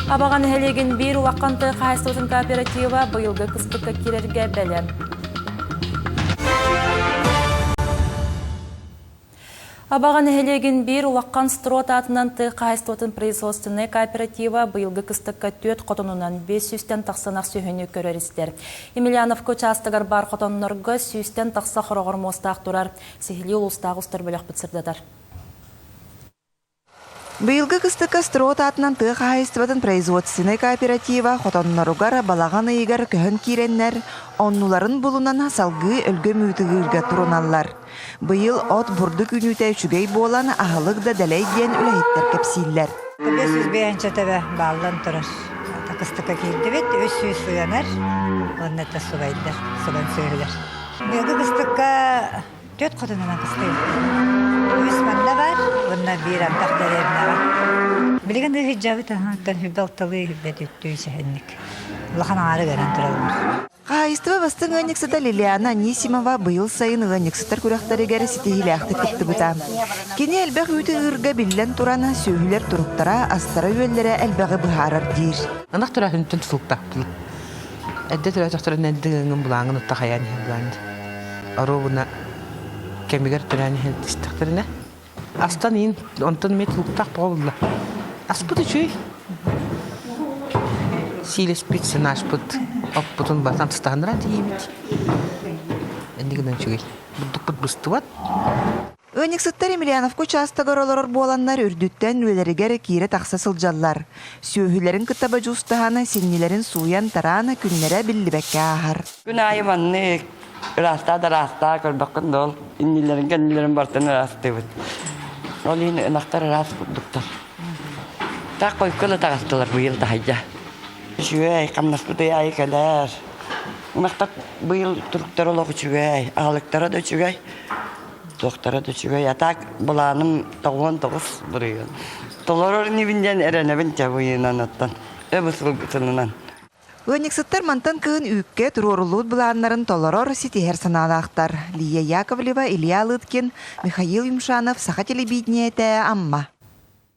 Абаған хелеген bir улаққанты қайыстығын кооператива бұйылғы қыстыққа керерге бәлем. Абаған хелеген bir улаққан строт атынан қайыстығын производственный кооператива бұйылғы қыстыққа 4 қотонынан 500-тен тақсанақ сүйіні көрерістер. Емельяновко частығар бар қотонларға 100-тен тақса қорағыр мостақ тұрар. Сехили ұлыстағы ұстар бөлек бітсірдедар. Быйылгы кыстыкка строт атынан тыға хайыстыбатын производственный кооператива хотонноругар балаған ыйгар көхін киреннер, оннуларын бұлынан салғы өлгі мүйтігірге тұруналар. Быйыл от бұрды күнүйті үчігей болан ағылық да дәлей ден үләйттер кепсиллер. 500 бейінші тәбі балдан тұрыр. Кыстыкка келді бет, 300 сұянар, оның әтті сұлайдыр, сұлан сөйлер. Быйылгы кыстыкка 4 қотынынан кыстығы. Үсмәнді бар, бұнна бір антақ дәреріне бар. Білген де хиджабы таңаттан хүббалталы хүббет өттүй сәхіннік. Лақан ары көрін тұралымыз. Қайыстыва бастың өңексіті Лилиана Анисимова бұйыл сайын өңексітер күрәқтарығары сетігілі ақты күтті бұта. Кені әлбәқ үйті ғырға білден тұрана сөйлер тұрықтара астара өйлері әлбәғі бұхарар дейір. Анақ тұра хүнттен тұсылықтақ бұл. Әдді тұра тұқтырын әдді ғыңын бұлаңын ұтта қаян бұлаңды. Ару бұна кемігер түрәні хәлтістіқтіріне. Астан ең онтан мет тұлықтақ болуылы. Аспыды чөй. Силеспетсін ашпыд. Оппытын басан тұстағындыра деймет. Әндігінен чөй. Бұдық-бұд бұстыват. Өнексіттер Емельяновко частығыр олар боланлар үрдіттен өлерігер кире тақса сылжаллар. Сөйхілерін кітабы жустағаны сеннелерін суян тараны күннері білібәкке ағар. Күн айыманны Rasta da rasta kalbakın dol. İnnilerin kendilerin bartını rasta evet. Ol yine naktar rast bulduklar. Ta koykulu takastılar bu yıl daha ya. Şüvey kamnaslı da ay kadar. Naktar bu yıl Türkler olu şüvey. Ağlıklara da şüvey. Doktora da şüvey. Atak bulanım 99 buraya. Dolar nivinden erene bence bu yıl anlattan. Öbüsül gütülünen. Өнексіттер мантан кыын үкке тұрорулуд бұланларын толорор сетихер саналақтар. Лия Яковлева, Илья Лыткин, Михаил Юмшанов, Саха телевидение Амма.